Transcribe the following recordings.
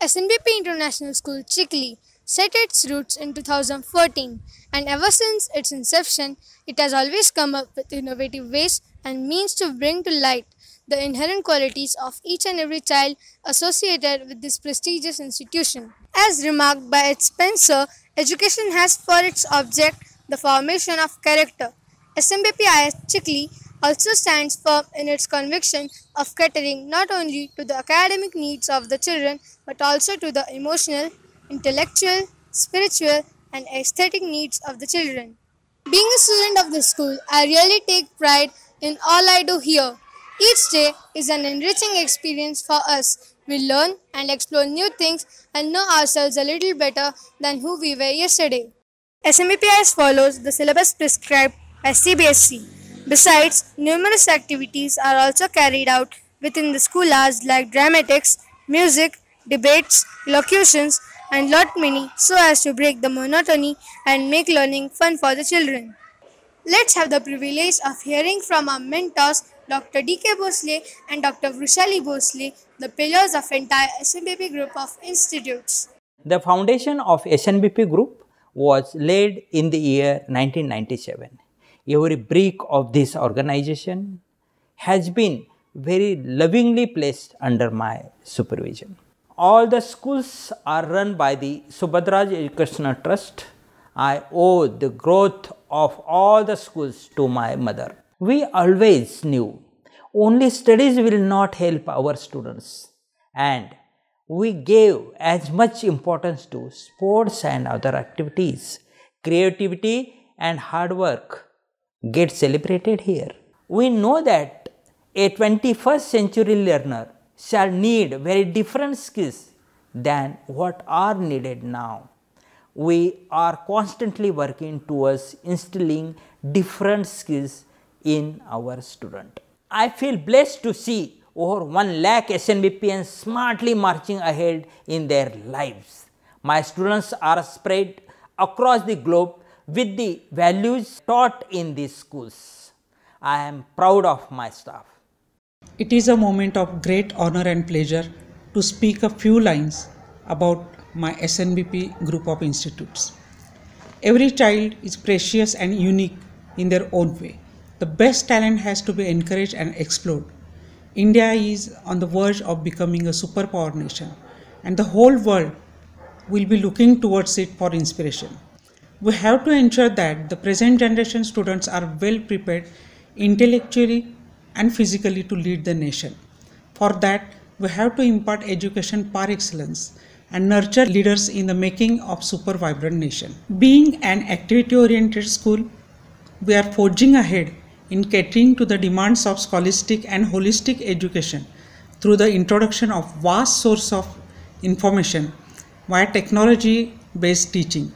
SNBP International School, Chikhli, set its roots in 2014, and ever since its inception, it has always come up with innovative ways and means to bring to light the inherent qualities of each and every child associated with this prestigious institution. As remarked by its Spencer, education has for its object the formation of character. SMBPIS Chikhli also stands firm in its conviction of catering not only to the academic needs of the children but also to the emotional, intellectual, spiritual, and aesthetic needs of the children. Being a student of the school, I really take pride in all I do here. Each day is an enriching experience for us. We learn and explore new things and know ourselves a little better than who we were yesterday. SMEPIS follows the syllabus prescribed by CBSE. Besides, numerous activities are also carried out within the school hours like dramatics, music, debates, elocutions, and lot many so as to break the monotony and make learning fun for the children. Let's have the privilege of hearing from our mentors, Dr. D.K. Bhosle and Dr. Vrushali Bhosle, the pillars of entire SNBP group of institutes. The foundation of SNBP Group was laid in the year 1997. Every brick of this organization has been very lovingly placed under my supervision. All the schools are run by the Subhadra Educational Trust. I owe the growth of all the schools to my mother. We always knew only studies will not help our students, and we gave as much importance to sports and other activities. Creativity and hard work get celebrated here. We know that a 21st century learner shall need very different skills than what are needed now. We are constantly working towards instilling different skills in our student. I feel blessed to see over 1 lakh SNBPians smartly marching ahead in their lives. My students are spread across the globe with the values taught in these schools. I am proud of my staff. It is a moment of great honor and pleasure to speak a few lines about my SNBP group of institutes. Every child is precious and unique in their own way. The best talent has to be encouraged and explored. India is on the verge of becoming a superpower nation, and the whole world will be looking towards it for inspiration. We have to ensure that the present generation students are well prepared intellectually and physically to lead the nation. For that, we have to impart education par excellence and nurture leaders in the making of super vibrant nation. Being an activity-oriented school, we are forging ahead in catering to the demands of scholastic and holistic education through the introduction of vast source of information via technology-based teaching,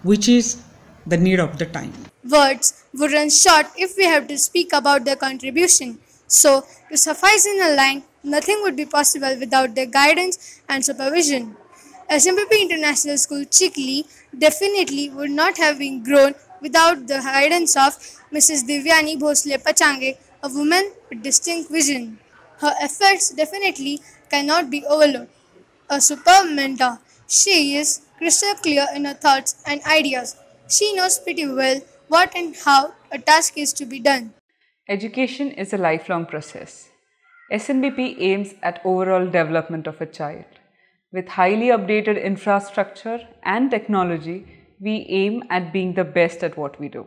which is the need of the time. Words would run short if we have to speak about their contribution. So, to suffice in a line, nothing would be possible without their guidance and supervision. SMBP International School Chikhli definitely would not have been grown without the guidance of Mrs. Divyani Bhosle Pachange, a woman with distinct vision. Her efforts definitely cannot be overlooked. A superb mentor, she is crystal clear in her thoughts and ideas. She knows pretty well what and how a task is to be done. Education is a lifelong process. SNBP aims at overall development of a child. With highly updated infrastructure and technology, we aim at being the best at what we do.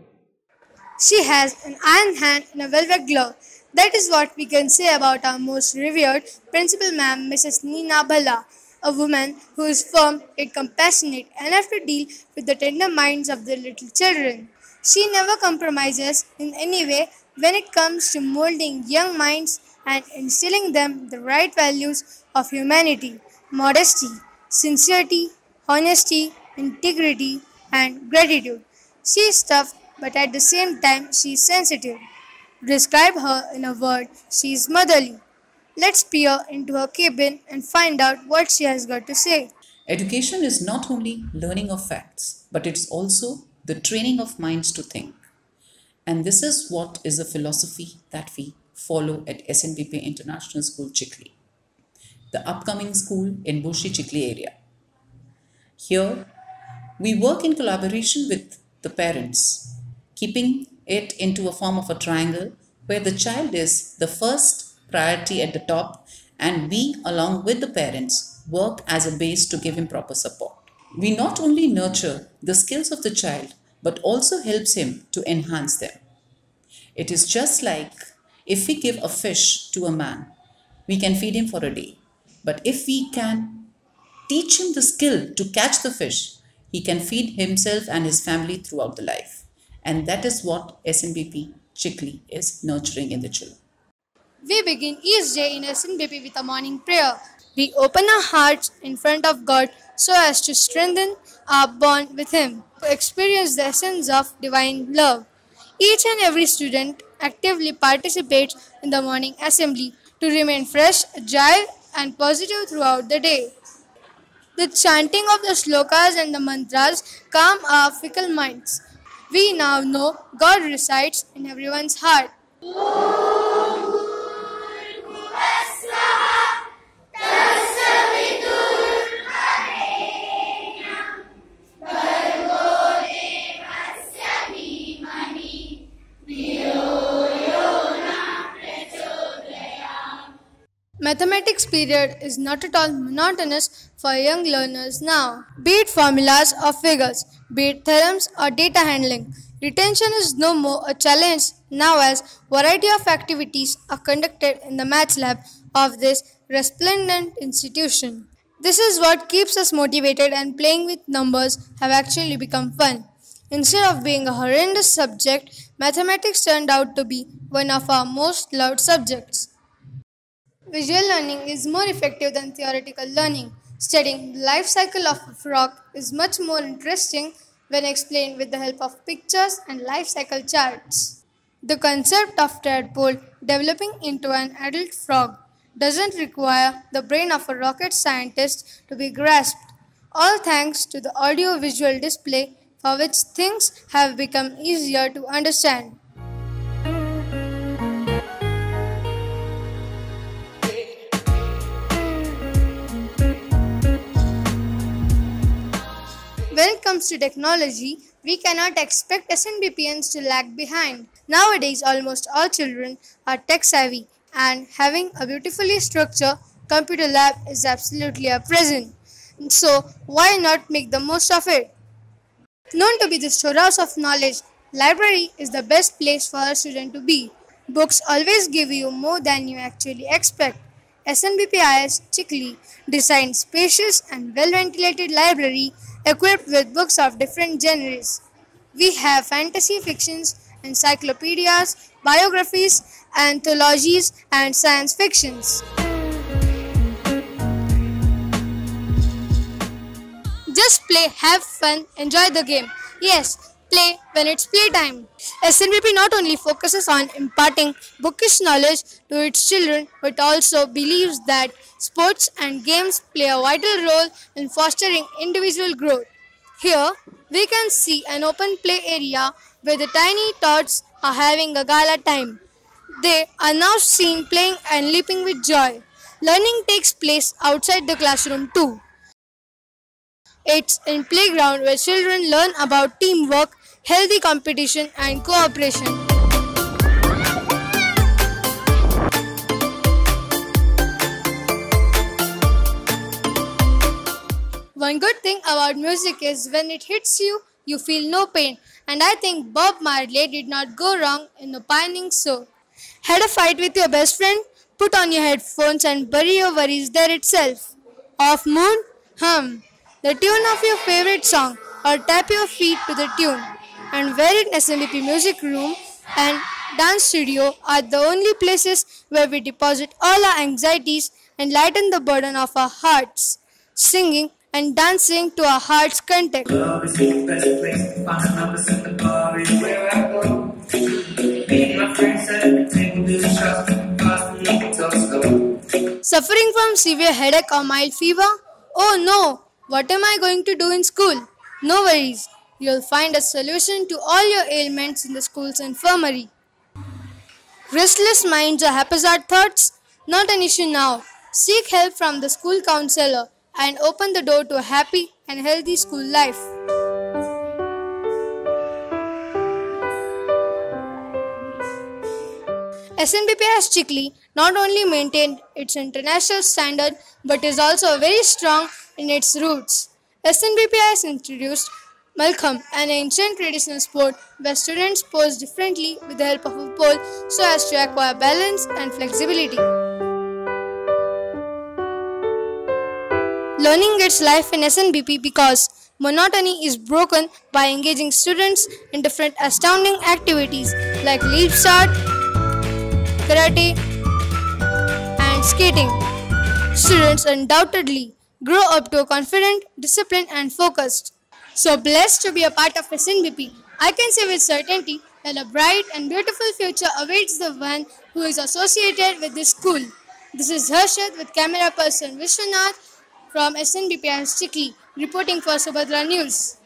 She has an iron hand and a velvet glove. That is what we can say about our most revered Principal Ma'am, Mrs. Neena Bhalla, a woman who is firm yet compassionate enough to deal with the tender minds of the little children. She never compromises in any way when it comes to molding young minds and instilling them the right values of humanity, modesty, sincerity, honesty, integrity, and gratitude. She is tough, but at the same time she is sensitive. To describe her in a word, she is motherly. Let's peer into her cabin and find out what she has got to say. Education is not only learning of facts, but it's also the training of minds to think. And this is what is the philosophy that we follow at SNBP International School, Chikhli. the upcoming school in Moshi area. Here, we work in collaboration with the parents, keeping it into a form of a triangle where the child is the first priority at the top and we, along with the parents, work as a base to give him proper support. We not only nurture the skills of the child but also helps him to enhance them. It is just like if we give a fish to a man, we can feed him for a day. But if we can teach him the skill to catch the fish, he can feed himself and his family throughout the life. And that is what SNBP Chikli is nurturing in the children. We begin each day in SNBP with a morning prayer. We open our hearts in front of God so as to strengthen our bond with Him, to experience the essence of divine love. Each and every student actively participates in the morning assembly to remain fresh, agile, and positive throughout the day. The chanting of the slokas and the mantras calm our fickle minds. We now know God resides in everyone's heart. Mathematics period is not at all monotonous for young learners now. Be it formulas or figures, be it theorems or data handling, retention is no more a challenge now as variety of activities are conducted in the maths lab of this resplendent institution. This is what keeps us motivated, and playing with numbers have actually become fun. Instead of being a horrendous subject, mathematics turned out to be one of our most loved subjects. Visual learning is more effective than theoretical learning. Studying the life cycle of a frog is much more interesting when explained with the help of pictures and life cycle charts. The concept of tadpole developing into an adult frog doesn't require the brain of a rocket scientist to be grasped, all thanks to the audio-visual display for which things have become easier to understand. When it comes to technology, we cannot expect SNBPians to lag behind. Nowadays, almost all children are tech-savvy, and having a beautifully structured computer lab is absolutely a present. So, why not make the most of it? Known to be the storehouse of knowledge, library is the best place for a student to be. Books always give you more than you actually expect. SNBPI's Chikli designed spacious and well-ventilated library equipped with books of different genres. We have fantasy fictions, encyclopedias, biographies, anthologies, and science fictions. Just play, have fun, enjoy the game. Yes, play when it's playtime. SNBP not only focuses on imparting bookish knowledge to its children, but also believes that sports and games play a vital role in fostering individual growth. Here, we can see an open play area where the tiny tots are having a gala time. They are now seen playing and leaping with joy. Learning takes place outside the classroom too. It's in playground where children learn about teamwork, healthy competition, and cooperation. One good thing about music is when it hits you, you feel no pain, and I think Bob Marley did not go wrong in opining so. Had a fight with your best friend? Put on your headphones and bury your worries there itself. Off moon? Hum the tune of your favorite song, or tap your feet to the tune. And where in SNBP Music Room and Dance Studio are the only places where we deposit all our anxieties and lighten the burden of our hearts, singing and dancing to our heart's content. Suffering from severe headache or mild fever? Oh no! What am I going to do in school? No worries, you'll find a solution to all your ailments in the school's infirmary. Restless minds or haphazard thoughts? Not an issue now. seek help from the school counselor, and open the door to a happy and healthy school life. SNBP has Chikli not only maintained its international standard but is also very strong in its roots. SNBP has introduced Malkham, an ancient traditional sport where students pose differently with the help of a pole so as to acquire balance and flexibility. Learning gets life in SNBP because monotony is broken by engaging students in different astounding activities like leap start, karate, and skating. Students undoubtedly grow up to a confident, disciplined, and focused. So blessed to be a part of SNBP, I can say with certainty that a bright and beautiful future awaits the one who is associated with this school. This is Harshad with camera person Vishwanath from SNBP Chikli, reporting for Subhadra News.